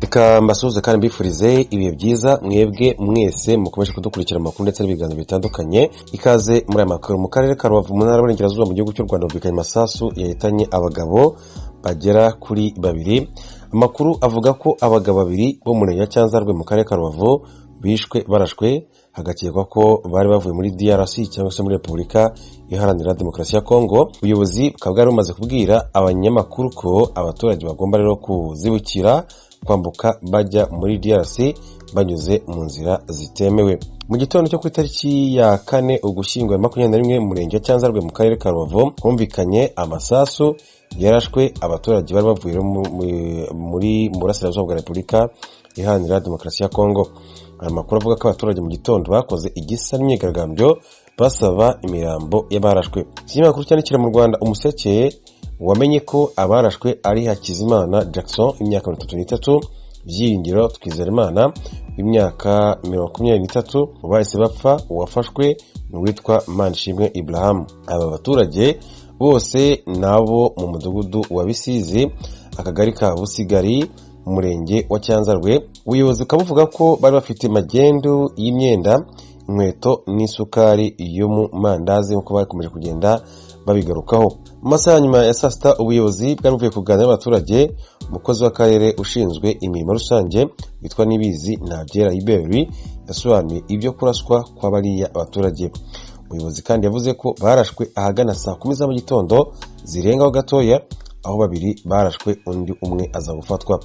Reka mbasuhuze kandi mbifurize ibihe byiza mwebwe mwese mukomeje kudukurikira amakuru ndetse n'ibiganiro bitandukanye. Ikaze muri aya makuru. Mu karere ka Rubavu mu ntara y'Iburengerazuba mu gihugu cy'u Rwanda hubikanye amasasu yahitanye abagabo bagera kuri 2. Amakuru avuga ko abagabo 2 bo mu murenge wa Cyanzarwe mu karere ka Rubavu bishwe barashwe, hagakekwa ko bari bavuye muri DRC cyangwa se muri Repubulika Iharanira Demokarasi ya Kongo. Ubuyobozi bukaba bwari bumaze kubwira abanyamakuru ko abaturage bagomba rero kuzibukira kwambuka bajya muri DRC banyuze mu nzira zitemewe. Mu gitondo cyo ku itariki ya 4 Ugushyingo 2021 mu murenge wa Cyanzarwe mu karere ka Rubavu humvikanye amasasu yarashwe abaturage bari bavuye muri burasirazuba bwa Repubulika Iharanira Demokarasi ya Kongo. Amakuru avuga ko abaturage mu gitondo bakoze igisa n'imyigaragambyo basaba imirambo y'abarashwe. Ikinyamakuru cyandikira mu Rwanda Umuseke wamenye ko abarashwe ari Hakizimana Jackson imyaka 33, Byiringiro Twizerimana imyaka 23, bahise bapfa. Uwafashwe n'uwitwa Manishimwe Ibrahim. Aba baturage bose nabo mu mudugudu wa Bisizi, akagari ka Busigari, umurenge wa Cyanzarwe. Ubuyobozi bukavuga ko bari bafite magendu y'imyenda, inkweto n'isukari yo mu mandazi nk'uko bakomeje kugenda babigarukaho. Mu masaha nyuma ya saa sita ubuyobozi bwari buvuye kuganira n'abaturage. Umukozi w'akarere ushinzwe imirimo rusange witwa Nibizi Ntabyera Iberi yasobanuye ibyo kuraswa kw'abariya abaturage. Umuyobozi kandi yavuze ko barashwe ahagana saa 10 za mu gitondo zirengaho gatoya, aho 2 barashwe undi umwe aza gufatwa.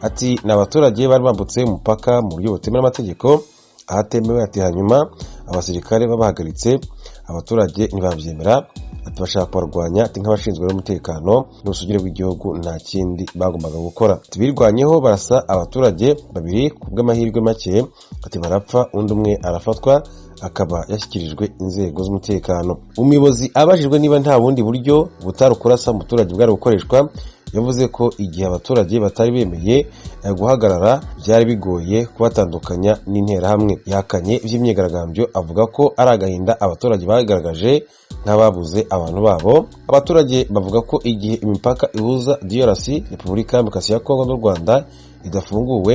Ati n'abaturage bari bambutse umupaka mu buryo butemewe n'amategeko ahatemewe. Ati hanyuma abasirikare babahagaritse, abaturage ntibabyemera. Ati bashaka kubarwanya. Ati nk'abashinzwe umutekano n'ubusugire bw'igihugu nta kindi bagombaga gukora. Ati birwanyeho barasa abaturage 2 kubw'amahirwe make. Ati barapfa undi umwe arafatwa akaba yashyikirijwe inzego z'umutekano. Umuyobozi abajijwe niba nta bundi buryo butari kurasa umuturage bwari gukoreshwa, yavuze ko igihe abaturage batari bemeye guhagarara byari bigoye kubatandukanya n'interahamwe. Yakanye iby'imyigaragambyo avuga ko ari agahinda abaturage bagaragaje nk'ababuze abantu babo. Abaturage bavuga ko igihe imipaka ihuza DRC, Repubulika ya Demokarasi ya Kongo n'u Rwanda idafunguwe,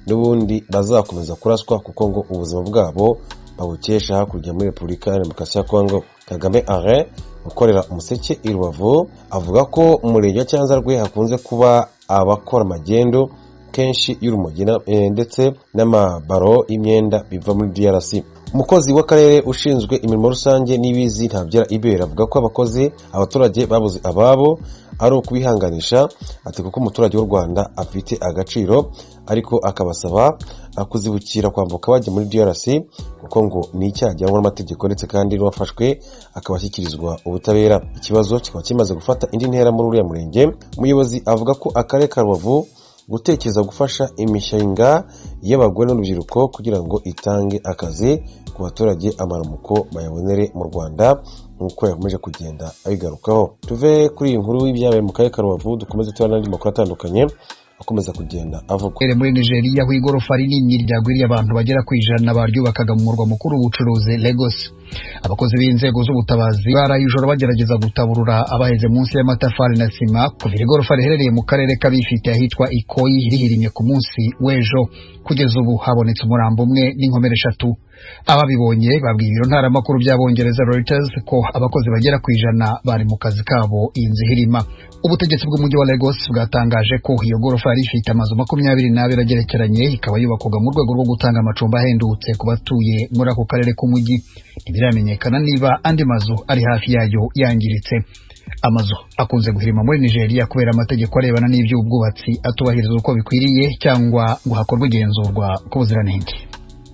n'ubundi bazakomeza kuraswa kuko ngo ubuzima bwabo babukesha hakurya muri Repubulika ya Demokarasi ya Kongo. Kagame Alain ukorera Umuseke i Rubavu avuga ko umurenge wa Cyanzarwe hakunze kuba abakora magendo kenshi y'urumogi ndetse n'amabaro y'imyenda biva muri DRC. Umukozi w'akarere ushinzwe imirimo rusange Nibizi Ntabyera Iberi avuga ko abaturage babuze ababo ari ukubihanganisha. Ati kuko umuturage w'u Rwanda afite agaciro, ariko akabasaba kuzibukira kwambuka bajya muri DRC kuko ngo ni icyaha gihanwa n'amategeko, ndetse kandi n'uwafashwe akabashyikirizwa ubutabera. Ikibazo kikaba kimaze gufata indi ntera muri uriya murenge. Umuyobozi avuga ko akarere ka Rubavu gutekereza gufasha imishinga y'abagore n'urubyiruko kugira ngo itange akazi ku baturage, amaramuko bayabonere mu Rwanda nk'uko yakomeje kugenda abigarukaho. Tuve kuri iyi nkuru y'ibyabaye mu karere ka Rubavu dukomeze tubona n'andi makuru atandukanye akomeza kugenda avugwa. Muri Nigeria aho igorofa rinini ryagwiriye abantu bagera ku 100 baryubakaga mu murwa mukuru w'ubucuruzi Lagos. Abakozi b'inzego z'ubutabazi baraye ijoro bagerageza gutaburura abaheze munsi y'amatafari na sima kuva igorofa riherereye mu karere kabifite ahitwa Ikoyi rihirimye ku munsi w'ejo. Kugeza ubu habonetse umurambo umwe n'inkomere 3. Ababibonye babwiye ibiro ntaramakuru by'Abongereza Reuters ko abakozi bagera ku 100 bari mu kazi kabo inzu hirima. Ubutegetsi bw'umujyi wa Lagos bwatangaje ko iyo gorofa yari ifite amazu 22 agerekeranye, ikaba yubakwaga mu rwego rwo gutanga amacumbi ahendutse ku batuye muri ako karere k'umujyi. Ntibiramenyekana niba andi mazu ari hafi yayo yangiritse. Amazu akunze guhirima muri Nigeria kubera amategeko arebana n'iby'ubwubatsi atubahiriza uko bikwiriye cyangwa ngo hakorwe igenzurwa k'ubuziranenge.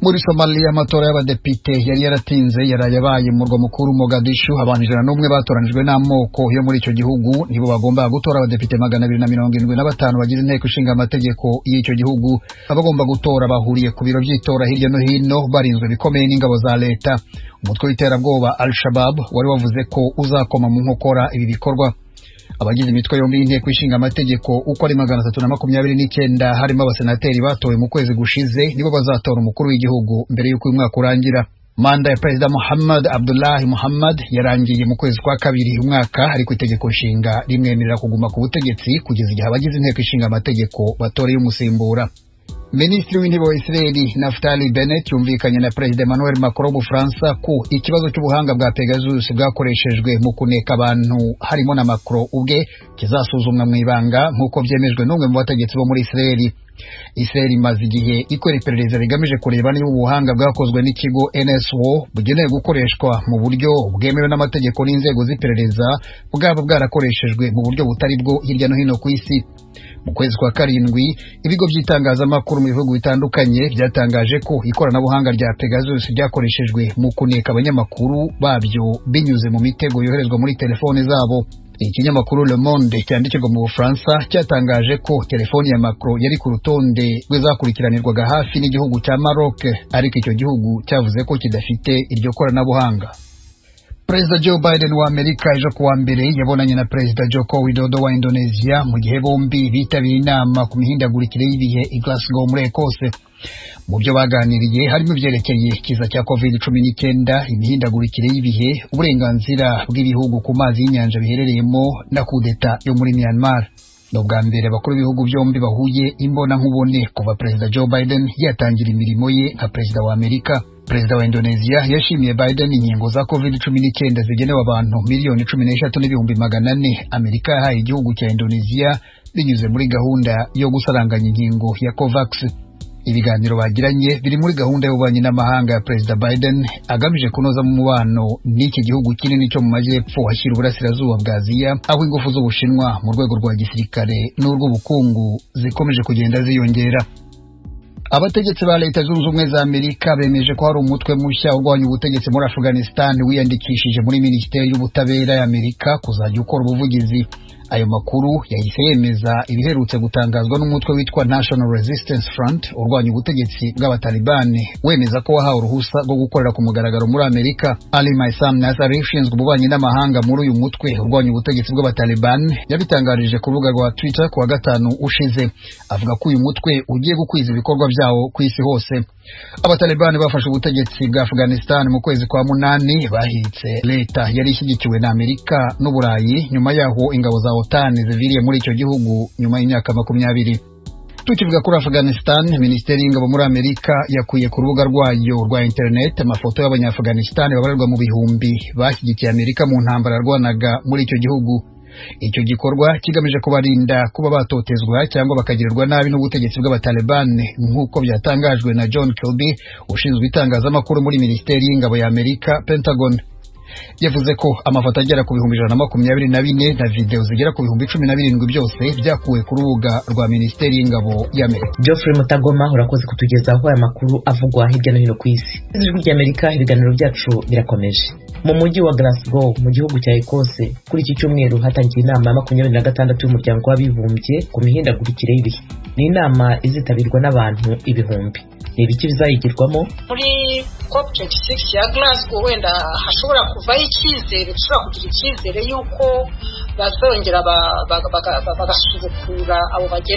Muri Somalia amatora y'abadepite yari yaratinze yarayabaye mu murwa mukuru Mogadishu. Abantu 101 batoranijwe n'amoko yo muri icyo gihugu nibo bagomba gutora abadepite 275 bagize inteko ishinga amategeko y'icyo gihugu. Abagomba gutora bahuriye ku biro by'itora hirya no hino barinzwe bikomeye n'ingabo za leta. Umutwe w'iterabwoba Al-Shabaab wari wavuze ko uzakoma mu nkokora ibi bikorwa. Abagize imitwe yombi y'inteko ishinga amategeko uko ari 329 harimo abasenateri batowe mu kwezi gushize nibo bazatora umukuru w'igihugu mbere y'uko uyu mwaka urangira. Manda ya Perezida Mohamed Abdullahi Mohamed yarangiye mu kwezi kwa kabiri umwaka, ariko itegeko nshinga rimwemerera kuguma ku butegetsi kugeza igihe abagize inteko ishinga amategeko batoreye umusimbura. Minisitiri w'intebe wa Israeli Naftali Bennett yumvikanye na Perezida Emmanuel Macron mu Bufaransa ko ikibazo cy'ubuhanga bwa Pegasus bwakoreshejwe mu kuneka abantu harimo na Macron ubwe kizasuzumwa mu ibanga nk'uko byemejwe n'umwe mu bategetsi bo muri Israeli. Israeli imaze igihe ikora iperereza rigamije kureba niba ubuhanga bwakozwe n'ikigo NSO bugenewe gukoreshwa mu buryo bwemewe n'amategeko n'inzego z'iperereza bwaba bwarakoreshejwe mu buryo butari bwo hirya no hino ku isi. Mu kwezi kwa karindwi ibigo by'itangazamakuru mu bihugu bitandukanye byatangaje ko ikoranabuhanga rya Pegasus ryakoreshejwe mu kuneka abanyamakuru babyo binyuze mu mitego yoherezwa muri telefone zabo. Ikinyamakuru Le Monde cyandikirwa mu Bufaransa cyatangaje ko telefoni ya Macron yari ku rutonde rw'izakurikiranirwaga hafi n'igihugu cya Maroc, ariko icyo gihugu cyavuze ko kidafite iryo koranabuhanga. Perezida Joe Biden wa Amerika ejo kuwa mbere yabonanye na Perezida Joko Widodo wa Indonesia mu gihe bombi bitabiriye inama ku mihindagurikire y'ibihe i Glasgow muri Ekose. Mu byo baganiriye harimo ibyerekeye ikiza cya COVID-19, imihindagurikire y'ibihe, uburenganzira bw'ibihugu ku mazi y'inyanja biherereyemo na kudeta yo muri Myanmar. Ni ubwa mbere abakuru b'ibihugu byombi bahuye imbona nkubone kuva Perezida Joe Biden yatangira imirimo ye nka Perezida wa Amerika. Perezida wa Indonesia yashimiye Biden inkingo za COVID-19 zigenewe abantu miliyoni 13,400,000 Amerika yahaye igihugu cya Indonesia binyuze muri gahunda yo gusaranganya inkingo ya COVAX. Ibiganiro bagiranye biri muri gahunda y'ububanyi n'amahanga ya Perezida Biden agamije kunoza mu mubano n'iki gihugu kinini cyo mu majyepfo hashyira uburasirazuba bwa Aziya, aho ingufu z'Ubushinwa mu rwego rwa gisirikare n'urw'ubukungu zikomeje kugenda ziyongera. Abategetsi ba Leta Zunze Ubumwe za Amerika bemeje ko hari umutwe mushya urwanya ubutegetsi muri Afghanistan wiyandikishije muri Minisiteri y'Ubutabera ya Amerika kuzajya ukora ubuvugizi. Ayo makuru yahise yemeza ibiherutse gutangazwa n'umutwe witwa National Resistance Front urwanya ubutegetsi bw'abatalibani, wemeza ko wahawe uruhusa rwo gukorera ku mugaragaro muri Amerika. Ali Maisam Nazari ushinzwe ububanyi n'amahanga muri uyu mutwe urwanya ubutegetsi bw'abatalibani yabitangarije ku rubuga rwa Twitter kuwa gatanu ushize, avuga ko uyu mutwe ugiye gukwiza ibikorwa byawo ku isi hose. Abatalibani bafashe ubutegetsi bwa Afghanistan mu kwezi kwa munani, bahitse leta yari ishyigikiwe na Amerika n'Uburayi nyuma yaho ingabo za OTAN ziviriye muri icyo gihugu nyuma y'imyaka 20. Tukivuga kuri Afghanistan, Minisiteri y'Ingabo muri Amerika yakuye ku rubuga rwayo rwa internet amafoto y'Abanya-Afghanistan babarirwa mu bihumbi bashyigikiye Amerika mu ntambara yarwanaga muri icyo gihugu. Icyo gikorwa kigamije kubarinda kuba batotezwa cyangwa bakagirirwa nabi n'ubutegetsi bw'abatalibani, nk'uko byatangajwe na John Kirby ushinzwe itangazamakuru muri Minisiteri y'Ingabo ya Amerika, Pentagon. Yavuze ko amafoto agera ku 124 na video zigera ku 17,000 byose byakuwe ku rubuga rwa Minisiteri y'Ingabo ya Amerika. Geoffrey Mutagoma, urakoze kutugezaho aya makuru avugwa hirya no hino ku isi. Ijwi ry'Amerika, ibiganiro byacu birakomeje. Mu mujyi wa Glasgow mu gihugu cya Ekose kuri iki cyumweru hatangiye inama ya 26 y'umuryango w'abibumbye ku mihindagurikire y'ibihe. Ni inama izitabirwa n'abantu ibihumbi. Ni ibiki bizayigirwamo? Muri COP26 ya Glasgow wenda hashobora kuvaho icyizere, dushobora kugira icyizere yuko bazongera bagasubukura abo bagenda